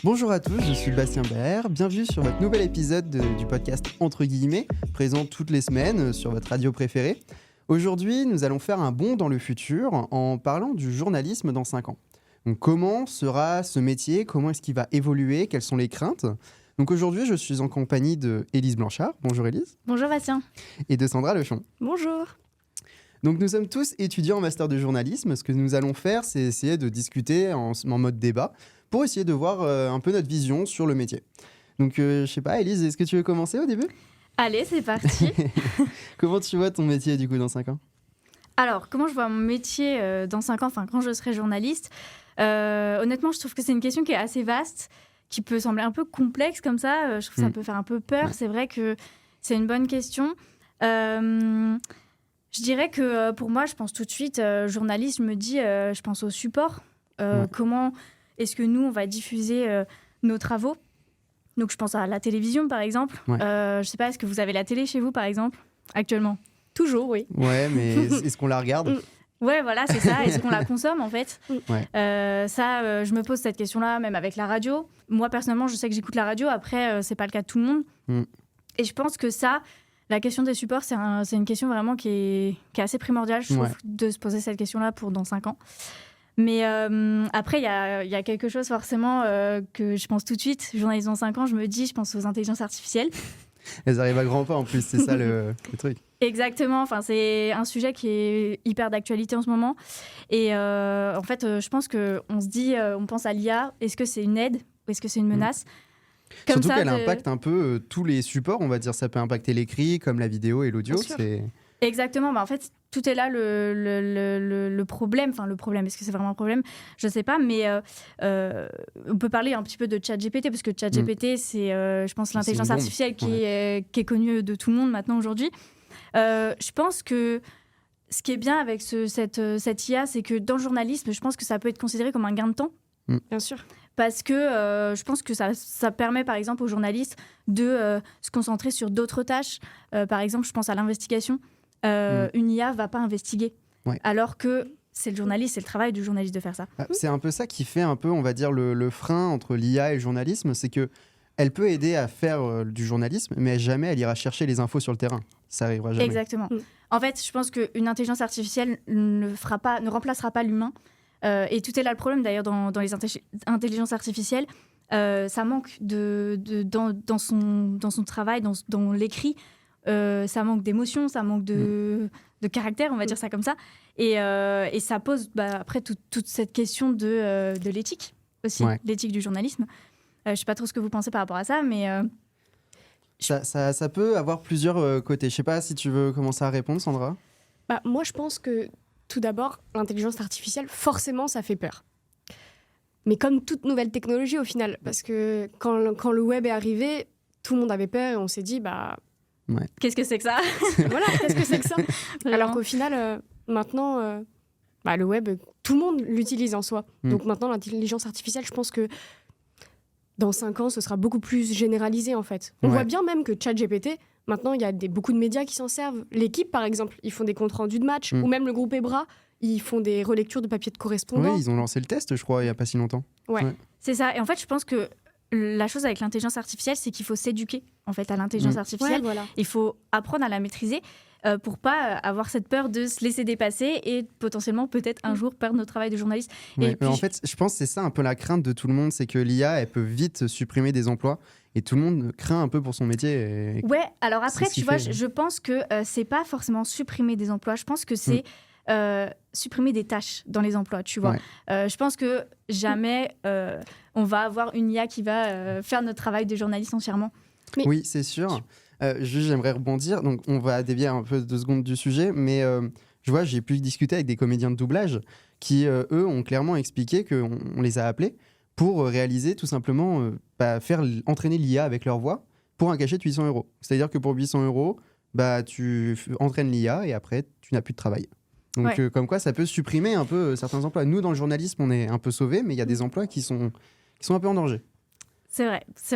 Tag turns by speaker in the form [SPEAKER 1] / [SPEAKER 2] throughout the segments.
[SPEAKER 1] Bonjour à tous, je suis Bastien Baer, bienvenue sur votre nouvel épisode du podcast Entre guillemets, présent toutes les semaines sur votre radio préférée. Aujourd'hui, nous allons faire un bond dans le futur en parlant du journalisme dans 5 ans. Donc, comment sera ce métier? Comment est-ce qu'il va évoluer? Quelles sont les craintes? Donc aujourd'hui, je suis en compagnie de Élise Blanchard. Bonjour Élise.
[SPEAKER 2] Bonjour Bastien.
[SPEAKER 1] Et de Sandra Lechon.
[SPEAKER 3] Bonjour.
[SPEAKER 1] Donc nous sommes tous étudiants en master de journalisme. Ce que nous allons faire, c'est essayer de discuter en mode débat pour essayer de voir un peu notre vision sur le métier. Donc je sais pas, Élise, est-ce que tu veux commencer au début?
[SPEAKER 2] Allez, c'est parti.
[SPEAKER 1] Comment tu vois ton métier du coup dans 5 ans?
[SPEAKER 2] Alors, comment je vois mon métier dans 5 ans, enfin quand je serai journaliste? Honnêtement, je trouve que c'est une question qui est assez vaste, qui peut sembler un peu complexe comme ça. Je trouve que ça peut faire un peu peur. Ouais. C'est vrai que c'est une bonne question. Je dirais que pour moi, je pense tout de suite, journaliste, je me dis, je pense au support. Comment est-ce que nous, on va diffuser nos travaux? Donc, je pense à la télévision, par exemple. Ouais. Je ne sais pas, est-ce que vous avez la télé chez vous, par exemple, actuellement?
[SPEAKER 3] Toujours, oui.
[SPEAKER 1] Ouais, mais est-ce qu'on la regarde?
[SPEAKER 2] Ouais, voilà, c'est ça. Est-ce qu'on la consomme, en fait? Je me pose cette question-là, même avec la radio. Moi, personnellement, je sais que j'écoute la radio. Après, c'est pas le cas de tout le monde. Et je pense que ça, la question des supports, c'est une question vraiment qui est assez primordiale, je trouve, de se poser cette question-là pour dans 5 ans. Mais après, il y a quelque chose, forcément, que je pense tout de suite. Journaliste dans 5 ans, je pense aux intelligences artificielles.
[SPEAKER 1] Elles arrivent à grands pas, en plus, c'est ça le truc.
[SPEAKER 2] Exactement, enfin, c'est un sujet qui est hyper d'actualité en ce moment. Et en fait, je pense qu'on se dit, on pense à l'IA, est-ce que c'est une aide ou est-ce que c'est une menace?
[SPEAKER 1] Comme surtout qu'elle impacte un peu tous les supports, on va dire. Ça peut impacter l'écrit, comme la vidéo et l'audio.
[SPEAKER 2] Exactement, en fait, tout est là le problème. Enfin, le problème, est-ce que c'est vraiment un problème? Je ne sais pas, mais on peut parler un petit peu de ChatGPT, parce que ChatGPT, c'est, je pense, l'intelligence artificielle qui est connue de tout le monde maintenant aujourd'hui. Je pense que ce qui est bien avec cette IA, c'est que dans le journalisme, je pense que ça peut être considéré comme un gain de temps.
[SPEAKER 3] Bien sûr.
[SPEAKER 2] Parce que je pense que ça permet, par exemple, aux journalistes de se concentrer sur d'autres tâches. Par exemple, je pense à l'investigation. Une IA ne va pas investiguer. Alors que c'est le travail du journaliste de faire ça.
[SPEAKER 1] C'est un peu ça qui fait un peu, on va dire, le frein entre l'IA et le journalisme. C'est qu'elle peut aider à faire du journalisme, mais jamais elle ira chercher les infos sur le terrain. Ça arrivera jamais.
[SPEAKER 2] Exactement. En fait, je pense qu'une intelligence artificielle ne remplacera pas l'humain. Et tout est là le problème, d'ailleurs, dans les intelligences artificielles. Ça manque dans son travail, dans l'écrit. Ça manque d'émotion, ça manque de caractère, on va dire ça comme ça. Et ça pose après toute cette question de l'éthique aussi, l'éthique du journalisme. Je ne sais pas trop ce que vous pensez par rapport à ça, mais...
[SPEAKER 1] Ça peut avoir plusieurs côtés. Je ne sais pas si tu veux commencer à répondre, Sandra.
[SPEAKER 3] Moi, je pense que, tout d'abord, l'intelligence artificielle, forcément, ça fait peur. Mais comme toute nouvelle technologie, au final, parce que quand le web est arrivé, tout le monde avait peur et on s'est dit...
[SPEAKER 2] Qu'est-ce que c'est que ça?
[SPEAKER 3] Voilà, qu'est-ce que c'est que ça? Alors qu'au final, maintenant, le web, tout le monde l'utilise en soi. Donc maintenant, l'intelligence artificielle, je pense que dans 5 ans, ce sera beaucoup plus généralisé, en fait. On voit bien même que ChatGPT, maintenant, il y a beaucoup de médias qui s'en servent. L'équipe, par exemple, ils font des comptes rendus de match, ou même le groupe Ebra, ils font des relectures de papier de correspondant.
[SPEAKER 1] Oui, ils ont lancé le test, je crois, il n'y a pas si longtemps.
[SPEAKER 2] Ouais. C'est ça. Et en fait, je pense que la chose avec l'intelligence artificielle, c'est qu'il faut s'éduquer en fait, à l'intelligence artificielle. Il faut apprendre à la maîtriser pour pas avoir cette peur de se laisser dépasser et potentiellement peut-être un jour perdre notre travail de journaliste.
[SPEAKER 1] Et puis... En fait, je pense que c'est ça un peu la crainte de tout le monde, c'est que l'IA, elle peut vite supprimer des emplois et tout le monde craint un peu pour son métier.
[SPEAKER 2] Ouais, alors après, tu vois, je pense que c'est pas forcément supprimer des emplois, je pense que c'est supprimer des tâches dans les emplois, tu vois. Je pense que jamais on va avoir une IA qui va faire notre travail de journaliste entièrement.
[SPEAKER 1] Oui, c'est sûr. Juste, j'aimerais rebondir. Donc, on va dévier un peu 2 secondes du sujet, mais je vois, j'ai pu discuter avec des comédiens de doublage qui, eux, ont clairement expliqué qu'on les a appelés pour réaliser tout simplement, faire entraîner l'IA avec leur voix pour un cachet de 800 €. C'est-à-dire que pour 800 €, tu entraînes l'IA et après, tu n'as plus de travail. Donc, comme quoi, ça peut supprimer un peu certains emplois. Nous, dans le journalisme, on est un peu sauvés, mais il y a des emplois qui sont un peu en danger.
[SPEAKER 2] C'est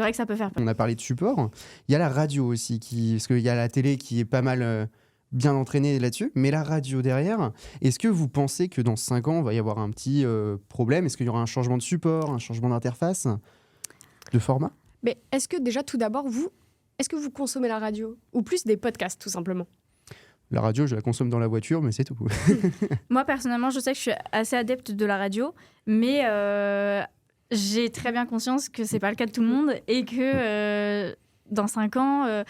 [SPEAKER 2] vrai que ça peut faire peur.
[SPEAKER 1] On a parlé de support. Il y a la radio aussi, parce qu'il y a la télé qui est pas mal bien entraînée là-dessus. Mais la radio derrière, est-ce que vous pensez que dans 5 ans, il va y avoir un petit problème? Est-ce qu'il y aura un changement de support, un changement d'interface? de format.
[SPEAKER 3] Mais est-ce que déjà, tout d'abord, est-ce que vous consommez la radio ou plus des podcasts, tout simplement?
[SPEAKER 1] La radio, je la consomme dans la voiture, mais c'est tout.
[SPEAKER 2] Moi, personnellement, je sais que je suis assez adepte de la radio, mais j'ai très bien conscience que c'est pas le cas de tout le monde et que dans 5 ans,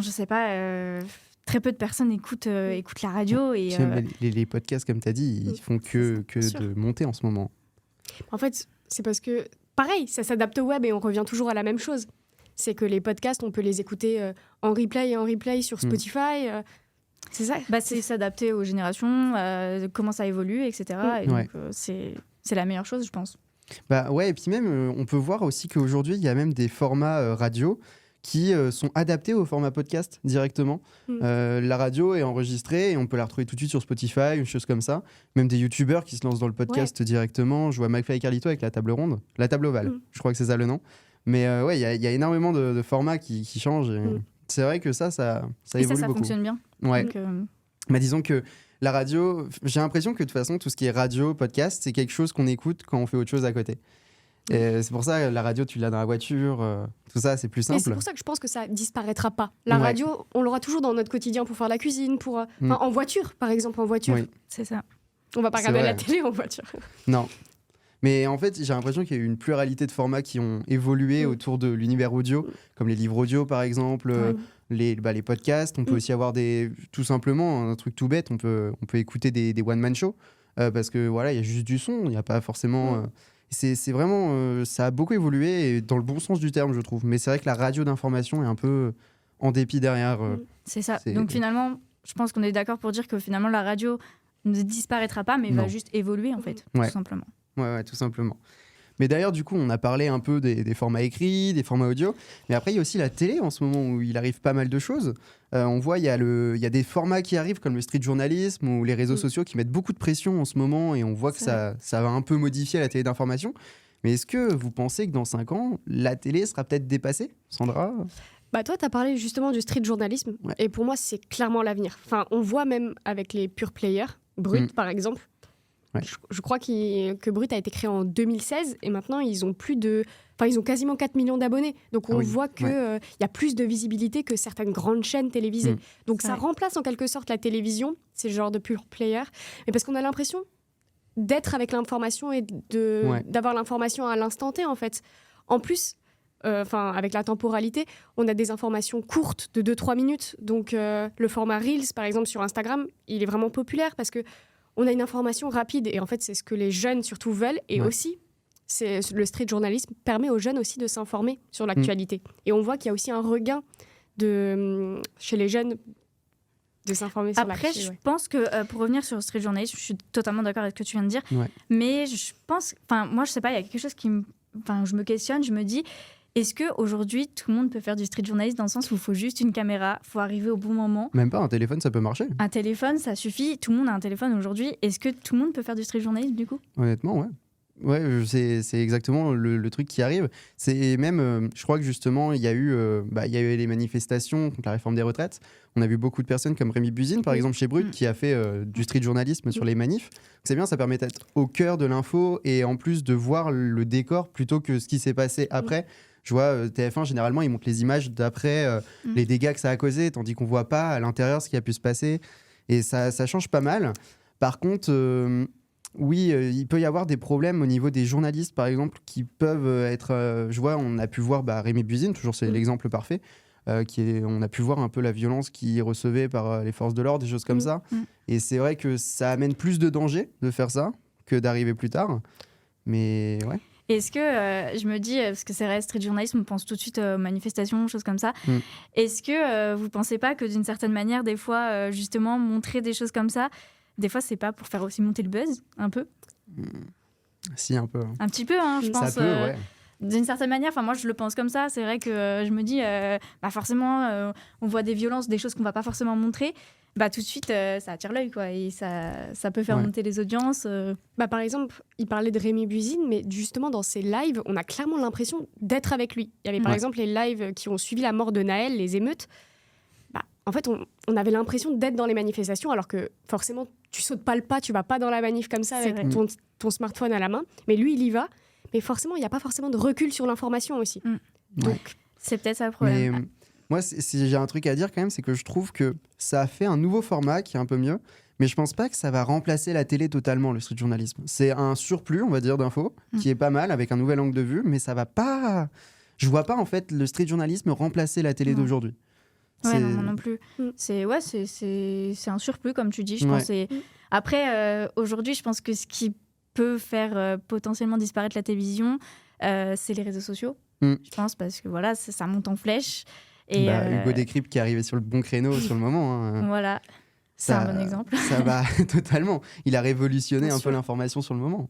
[SPEAKER 2] je sais pas, très peu de personnes écoutent la radio. Et,
[SPEAKER 1] les podcasts, comme tu as dit, ils font que de monter en ce moment.
[SPEAKER 3] En fait, c'est parce que, pareil, ça s'adapte au web et on revient toujours à la même chose. C'est que les podcasts, on peut les écouter en replay sur Spotify. C'est ça.
[SPEAKER 2] C'est s'adapter aux générations, comment ça évolue, etc. Et donc, c'est la meilleure chose, je pense.
[SPEAKER 1] Et puis même, on peut voir aussi qu'aujourd'hui, il y a même des formats radio qui sont adaptés au format podcast directement. La radio est enregistrée et on peut la retrouver tout de suite sur Spotify, une chose comme ça. Même des youtubeurs qui se lancent dans le podcast directement. Je vois McFly et Carlito avec la table ronde, la table ovale, je crois que c'est ça le nom. Mais il y a énormément de formats qui changent. Et c'est vrai que ça évolue beaucoup. Ça
[SPEAKER 2] fonctionne bien.
[SPEAKER 1] Ouais. Donc, disons que la radio, j'ai l'impression que de toute façon, tout ce qui est radio, podcast, c'est quelque chose qu'on écoute quand on fait autre chose à côté. Et c'est pour ça que la radio, tu l'as dans la voiture, tout ça, c'est plus simple.
[SPEAKER 3] Et c'est pour ça que je pense que ça disparaîtra pas. La radio, on l'aura toujours dans notre quotidien pour faire la cuisine, en voiture, par exemple, en voiture.
[SPEAKER 2] Oui. C'est ça.
[SPEAKER 3] On va pas regarder la télé en voiture.
[SPEAKER 1] Non. Mais en fait, j'ai l'impression qu'il y a eu une pluralité de formats qui ont évolué autour de l'univers audio, comme les livres audio, par exemple, les podcasts. On peut aussi avoir tout simplement un truc tout bête. On peut écouter des one-man shows parce que voilà, il y a juste du son. Il n'y a pas forcément. C'est vraiment. Ça a beaucoup évolué et dans le bon sens du terme, je trouve. Mais c'est vrai que la radio d'information est un peu en dépit derrière.
[SPEAKER 2] C'est ça. Donc finalement, je pense qu'on est d'accord pour dire que finalement la radio ne disparaîtra pas, mais va juste évoluer en fait, tout simplement.
[SPEAKER 1] Ouais, tout simplement. Mais d'ailleurs, du coup, on a parlé un peu des formats écrits, des formats audio. Mais après, il y a aussi la télé en ce moment où il arrive pas mal de choses. On voit, il y a des formats qui arrivent comme le street journalisme ou les réseaux sociaux qui mettent beaucoup de pression en ce moment et on voit que ça va un peu modifier la télé d'information. Mais est-ce que vous pensez que dans 5 ans, la télé sera peut-être dépassée, Sandra ?
[SPEAKER 3] Toi, tu as parlé justement du street journalisme. Et pour moi, c'est clairement l'avenir. Enfin, on voit même avec les pure players, Brut par exemple. Ouais. Je crois que Brut a été créé en 2016 et maintenant ils ont ils ont quasiment 4 millions d'abonnés. Donc on voit qu'il y a plus de visibilité que certaines grandes chaînes télévisées. Donc ça remplace en quelque sorte la télévision, ces genres de pure player. Mais parce qu'on a l'impression d'être avec l'information et d'avoir l'information à l'instant T en fait. En plus, avec la temporalité, on a des informations courtes de 2-3 minutes. Donc le format Reels par exemple sur Instagram, il est vraiment populaire parce que on a une information rapide et en fait c'est ce que les jeunes surtout veulent et aussi le street journalisme permet aux jeunes aussi de s'informer sur l'actualité et on voit qu'il y a aussi un regain chez les jeunes de s'informer sur l'actualité.
[SPEAKER 2] Après je pense que pour revenir sur le street journalisme, je suis totalement d'accord avec ce que tu viens de dire, mais je pense, moi je sais pas, il y a quelque chose je me questionne, je me dis est-ce qu'aujourd'hui, tout le monde peut faire du street journalisme dans le sens où il faut juste une caméra, il faut arriver au bon moment?
[SPEAKER 1] Même pas, un téléphone, ça peut marcher.
[SPEAKER 2] Un téléphone, ça suffit. Tout le monde a un téléphone aujourd'hui. Est-ce que tout le monde peut faire du street journalisme, du coup?
[SPEAKER 1] Honnêtement, ouais. Ouais, c'est exactement le truc qui arrive. C'est même, je crois que justement, il y a eu les manifestations contre la réforme des retraites. On a vu beaucoup de personnes comme Rémi Buzine, par exemple, chez Brut, qui a fait du street journalisme sur les manifs. C'est bien, ça permet d'être au cœur de l'info et en plus de voir le décor plutôt que ce qui s'est passé après. Je vois TF1, généralement, ils montrent les images d'après les dégâts que ça a causé, tandis qu'on ne voit pas à l'intérieur ce qui a pu se passer. Et ça change pas mal. Par contre, il peut y avoir des problèmes au niveau des journalistes, par exemple, qui peuvent être... je vois, on a pu voir Rémi Buzine, toujours c'est l'exemple parfait, on a pu voir un peu la violence qu'il recevait par les forces de l'ordre, des choses comme ça. Et c'est vrai que ça amène plus de danger de faire ça que d'arriver plus tard. Mais ouais.
[SPEAKER 2] Est-ce que, je me dis, parce que c'est vrai, street journalisme, on pense tout de suite aux manifestations, choses comme ça. Est-ce que vous ne pensez pas que d'une certaine manière, des fois, justement, montrer des choses comme ça, des fois, c'est pas pour faire aussi monter le buzz, un peu?
[SPEAKER 1] Si, un peu.
[SPEAKER 2] Un petit peu, je pense.
[SPEAKER 1] Ça peut, ouais.
[SPEAKER 2] D'une certaine manière, moi je le pense comme ça, c'est vrai que je me dis, forcément, on voit des violences, des choses qu'on va pas forcément montrer, tout de suite ça attire l'œil, quoi, et ça peut faire monter les audiences.
[SPEAKER 3] Par exemple, il parlait de Rémi Buzine, mais justement dans ses lives, on a clairement l'impression d'être avec lui. Il y avait par exemple les lives qui ont suivi la mort de Naël, les émeutes. En fait, on avait l'impression d'être dans les manifestations, alors que forcément, tu sautes pas le pas, tu vas pas dans la manif comme ça avec ton smartphone à la main, mais lui, il y va. Mais forcément, il n'y a pas forcément de recul sur l'information aussi.
[SPEAKER 2] Donc, c'est peut-être ça le problème.
[SPEAKER 1] Mais moi, si j'ai un truc à dire quand même, c'est que je trouve que ça a fait un nouveau format qui est un peu mieux. Mais je pense pas que ça va remplacer la télé totalement, le street journalisme. C'est un surplus, on va dire, d'infos, qui est pas mal, avec un nouvel angle de vue, mais ça va pas... Je vois pas, en fait, le street journalisme remplacer la télé d'aujourd'hui.
[SPEAKER 2] Ouais, non, moi non plus. C'est un surplus, comme tu dis. Je pense. Après, aujourd'hui, je pense que ce qui peut faire potentiellement disparaître la télévision, c'est les réseaux sociaux. Je pense, parce que voilà, ça monte en flèche. Et,
[SPEAKER 1] Hugo Décrypte qui est arrivé sur le bon créneau sur le moment. Hein.
[SPEAKER 2] Voilà. C'est un bon exemple.
[SPEAKER 1] Ça va totalement. Il a révolutionné un peu l'information sur le moment.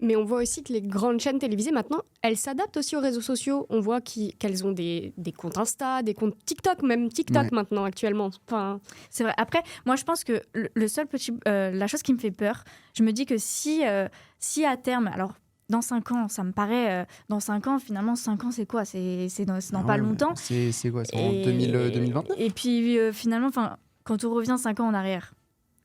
[SPEAKER 3] Mais on voit aussi que les grandes chaînes télévisées, maintenant, elles s'adaptent aussi aux réseaux sociaux. On voit qu'elles ont des comptes Insta, des comptes TikTok, même TikTok maintenant, actuellement. Enfin...
[SPEAKER 2] C'est vrai. Après, moi, je pense que le seul la chose qui me fait peur, je me dis que si à terme... Alors, dans 5 ans, ça me paraît... dans 5 ans, finalement, 5 ans, c'est quoi ? C'est dans pas longtemps.
[SPEAKER 1] C'est quoi ? C'est en 2029 ?
[SPEAKER 2] Et puis, finalement, quand on revient 5 ans en arrière,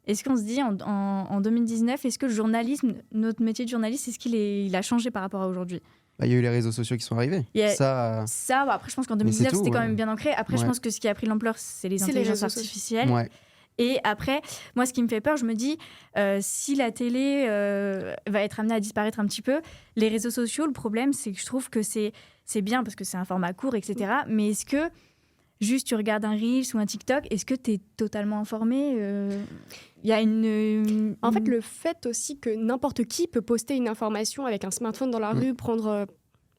[SPEAKER 2] est-ce qu'on se dit en 2019, est-ce que le journalisme, notre métier de journaliste, est-ce qu'il a changé par rapport à aujourd'hui ?
[SPEAKER 1] Il y a eu les réseaux sociaux qui sont arrivés.
[SPEAKER 2] Ça après, je pense qu'en 2019, c'était quand même bien ancré. Après, je pense que ce qui a pris l'ampleur, c'est les intelligences artificielles.
[SPEAKER 1] Ouais.
[SPEAKER 2] Et après, moi, ce qui me fait peur, je me dis, si la télé va être amenée à disparaître un petit peu, les réseaux sociaux, le problème, c'est que je trouve que c'est bien parce que c'est un format court, etc. Mais est-ce que juste tu regardes un Reels ou un TikTok, est-ce que tu es totalement informé ? Il y a
[SPEAKER 3] En fait, le fait aussi que n'importe qui peut poster une information avec un smartphone dans la rue, prendre...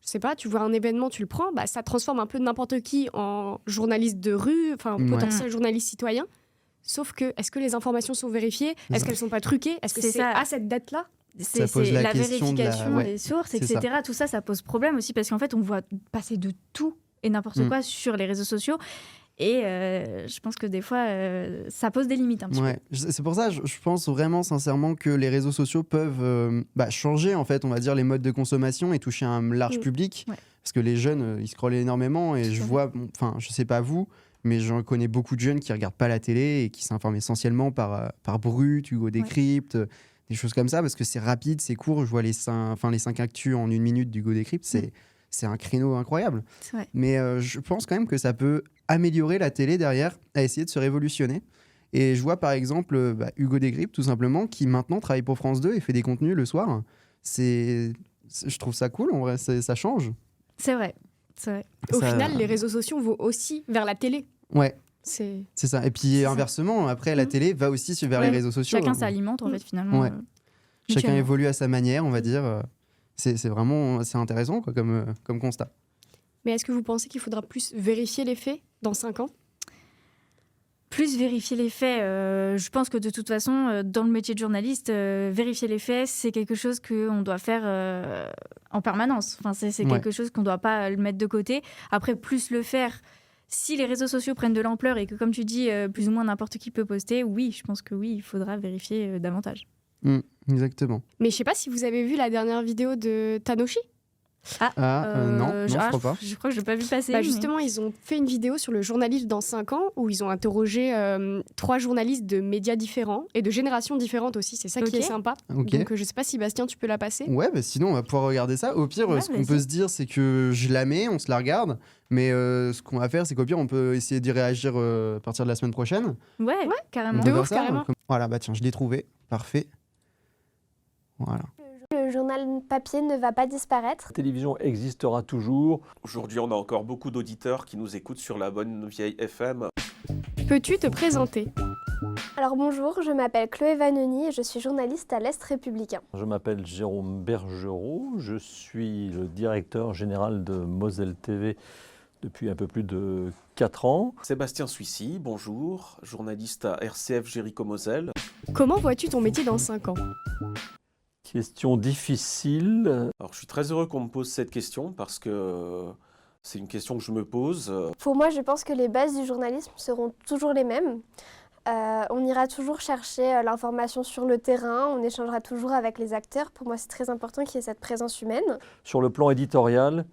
[SPEAKER 3] je sais pas, tu vois un événement, tu le prends, ça transforme un peu n'importe qui en journaliste de rue, enfin potentiel journaliste citoyen. Sauf que, est-ce que les informations sont vérifiées ? Est-ce qu'elles sont pas truquées ? Est-ce que c'est à cette date-là ?
[SPEAKER 1] Ça pose
[SPEAKER 2] la vérification des sources, etc.
[SPEAKER 1] Ça.
[SPEAKER 2] Tout ça, ça pose problème aussi parce qu'en fait, on voit passer de tout et n'importe quoi sur les réseaux sociaux. Et je pense que des fois, ça pose des limites un petit peu.
[SPEAKER 1] C'est pour ça, je pense vraiment sincèrement que les réseaux sociaux peuvent changer, en fait, on va dire, les modes de consommation et toucher un large public. Parce que les jeunes, ils scrollent énormément et je vois, je sais pas vous, mais j'en connais beaucoup de jeunes qui regardent pas la télé et qui s'informent essentiellement par Brut, Hugo Décrypte, des choses comme ça, parce que c'est rapide, c'est court. Je vois les 5 actus en 1 minute d'Hugo Décrypte, c'est un créneau incroyable. Mais je pense quand même que ça peut améliorer la télé derrière, à essayer de se révolutionner. Et je vois par exemple Hugo Décrypte, tout simplement, qui maintenant travaille pour France 2 et fait des contenus le soir. Je trouve ça cool, en vrai, ça change.
[SPEAKER 2] C'est vrai.
[SPEAKER 3] Au final, les réseaux sociaux vont aussi vers la télé.
[SPEAKER 1] Ouais. C'est ça. Et puis inversement, après, la télé va aussi vers les réseaux sociaux.
[SPEAKER 2] Chacun s'alimente, en fait, finalement.
[SPEAKER 1] Chacun évolue à sa manière, on va dire. C'est vraiment intéressant quoi, comme constat.
[SPEAKER 3] Mais est-ce que vous pensez qu'il faudra plus vérifier les faits dans 5 ans ?
[SPEAKER 2] Plus vérifier les faits, je pense que de toute façon, dans le métier de journaliste, vérifier les faits, c'est quelque chose qu'on doit faire en permanence. Enfin, c'est quelque chose qu'on ne doit pas le mettre de côté. Après, plus le faire, si les réseaux sociaux prennent de l'ampleur et que, comme tu dis, plus ou moins n'importe qui peut poster, oui, je pense que oui, il faudra vérifier davantage.
[SPEAKER 1] Exactement.
[SPEAKER 3] Mais je ne sais pas si vous avez vu la dernière vidéo de Tanoshi.
[SPEAKER 1] Non, je crois pas.
[SPEAKER 2] Je crois que je l'ai pas vu passer.
[SPEAKER 3] Justement, ils ont fait une vidéo sur le journalisme dans 5 ans où ils ont interrogé 3 journalistes de médias différents et de générations différentes aussi. C'est ça qui est sympa. Donc, je sais pas si Bastien, tu peux la passer.
[SPEAKER 1] Ouais, sinon, on va pouvoir regarder ça. Au pire, ce qu'on peut se dire, c'est que je la mets, on se la regarde. Mais ce qu'on va faire, c'est qu'au pire, on peut essayer d'y réagir à partir de la semaine prochaine.
[SPEAKER 2] Ouais, carrément.
[SPEAKER 3] De ouf, carrément.
[SPEAKER 1] Voilà, tiens, je l'ai trouvé. Parfait. Voilà.
[SPEAKER 4] Le journal papier ne va pas disparaître.
[SPEAKER 5] La télévision existera toujours.
[SPEAKER 6] Aujourd'hui, on a encore beaucoup d'auditeurs qui nous écoutent sur la bonne vieille FM.
[SPEAKER 3] Peux-tu te présenter ?
[SPEAKER 4] Alors bonjour, je m'appelle Chloé Vanoni et je suis journaliste à l'Est républicain.
[SPEAKER 5] Je m'appelle Jérôme Bergerot, je suis le directeur général de Moselle TV depuis un peu plus de 4 ans.
[SPEAKER 6] Sébastien Suissy, bonjour, journaliste à RCF Jéricho-Moselle.
[SPEAKER 3] Comment vois-tu ton métier dans 5 ans ?
[SPEAKER 5] Question difficile.
[SPEAKER 6] Alors, je suis très heureux qu'on me pose cette question parce que c'est une question que je me pose.
[SPEAKER 4] Pour moi, je pense que les bases du journalisme seront toujours les mêmes. On ira toujours chercher l'information sur le terrain, on échangera toujours avec les acteurs. Pour moi, c'est très important qu'il y ait cette présence humaine.
[SPEAKER 5] Sur le plan éditorial,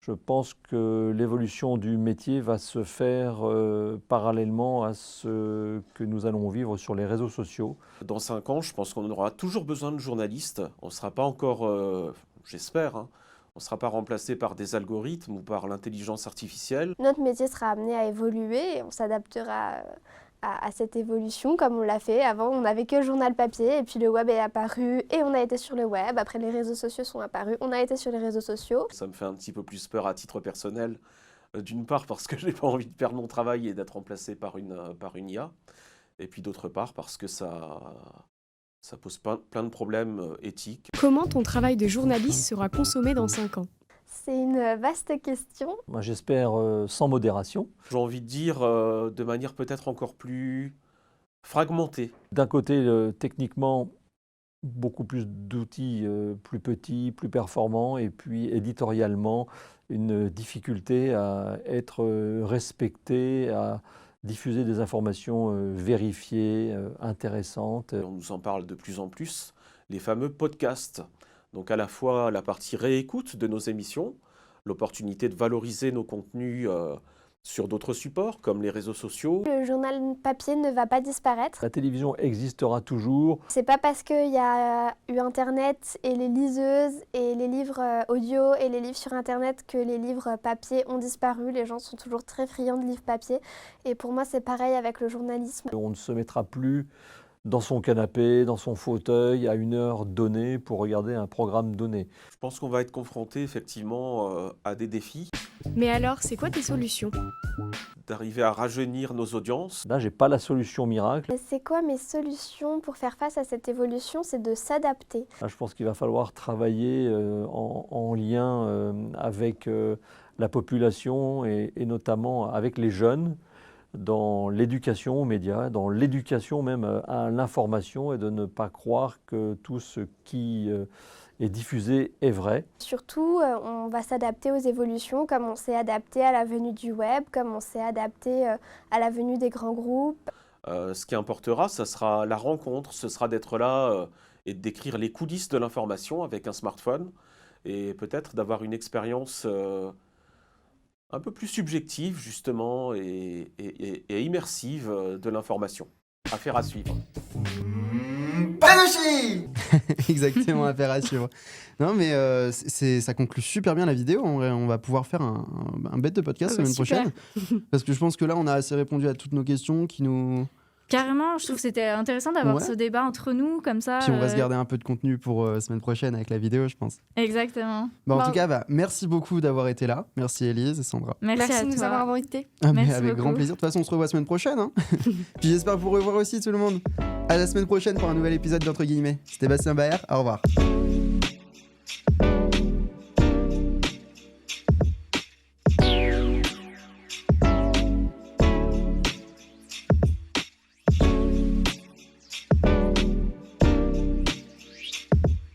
[SPEAKER 5] je pense que l'évolution du métier va se faire parallèlement à ce que nous allons vivre sur les réseaux sociaux.
[SPEAKER 6] Dans 5 ans, je pense qu'on aura toujours besoin de journalistes. On ne sera pas encore, j'espère, On ne sera pas remplacé par des algorithmes ou par l'intelligence artificielle.
[SPEAKER 4] Notre métier sera amené à évoluer et on s'adaptera à cette évolution comme on l'a fait. Avant, on n'avait que le journal papier et puis le web est apparu et on a été sur le web. Après, les réseaux sociaux sont apparus, on a été sur les réseaux sociaux.
[SPEAKER 6] Ça me fait un petit peu plus peur à titre personnel. D'une part parce que je n'ai pas envie de perdre mon travail et d'être remplacé par une IA. Et puis d'autre part parce que ça pose plein de problèmes éthiques.
[SPEAKER 3] Comment ton travail de journaliste sera consommé dans 5 ans ?
[SPEAKER 4] C'est une vaste question.
[SPEAKER 5] Moi, j'espère sans modération.
[SPEAKER 6] J'ai envie de dire de manière peut-être encore plus fragmentée.
[SPEAKER 5] D'un côté, techniquement, beaucoup plus d'outils plus petits, plus performants, et puis éditorialement, une difficulté à être respecté, à diffuser des informations vérifiées, intéressantes.
[SPEAKER 6] On nous en parle de plus en plus, les fameux podcasts. Donc à la fois la partie réécoute de nos émissions, l'opportunité de valoriser nos contenus sur d'autres supports comme les réseaux sociaux.
[SPEAKER 4] Le journal papier ne va pas disparaître.
[SPEAKER 5] La télévision existera toujours.
[SPEAKER 4] C'est pas parce qu'il y a eu Internet et les liseuses et les livres audio et les livres sur Internet que les livres papier ont disparu. Les gens sont toujours très friands de livres papier. Et pour moi, c'est pareil avec le journalisme.
[SPEAKER 5] On ne se mettra plus dans son canapé, dans son fauteuil, à une heure donnée pour regarder un programme donné.
[SPEAKER 6] Je pense qu'on va être confronté effectivement à des défis.
[SPEAKER 3] Mais alors, c'est quoi tes solutions ?
[SPEAKER 6] D'arriver à rajeunir nos audiences.
[SPEAKER 5] Là, je n'ai pas la solution miracle.
[SPEAKER 4] C'est quoi mes solutions pour faire face à cette évolution ? C'est de s'adapter.
[SPEAKER 5] Là, je pense qu'il va falloir travailler en lien avec la population et notamment avec les jeunes, dans l'éducation aux médias, dans l'éducation même à l'information, et de ne pas croire que tout ce qui est diffusé est vrai.
[SPEAKER 4] Surtout, on va s'adapter aux évolutions, comme on s'est adapté à la venue du web, comme on s'est adapté à la venue des grands groupes.
[SPEAKER 6] Ce qui importera, ce sera la rencontre, ce sera d'être là et de décrire les coulisses de l'information avec un smartphone, et peut-être d'avoir une expérience un peu plus subjective justement et immersive de l'information. Affaire à suivre.
[SPEAKER 1] Panochi. Exactement, affaire à suivre. Non mais ça conclut super bien la vidéo. En vrai, on va pouvoir faire un bête de podcast la semaine prochaine. Parce que je pense que là, on a assez répondu à toutes nos questions qui nous...
[SPEAKER 2] Carrément, je trouve que c'était intéressant d'avoir ce débat entre nous, comme ça.
[SPEAKER 1] Puis on va se garder un peu de contenu pour semaine prochaine avec la vidéo, je pense.
[SPEAKER 2] Exactement.
[SPEAKER 1] En tout cas, merci beaucoup d'avoir été là. Merci Élise et Sandra.
[SPEAKER 2] Merci à
[SPEAKER 3] de nous
[SPEAKER 2] toi.
[SPEAKER 3] avoir invités.
[SPEAKER 1] Avec
[SPEAKER 2] beaucoup.
[SPEAKER 1] grand plaisir. De toute façon, on se revoit la semaine prochaine. Hein. Puis j'espère vous revoir aussi tout le monde. À la semaine prochaine pour un nouvel épisode d'Entre Guillemets. C'était Bastien Baer, au revoir.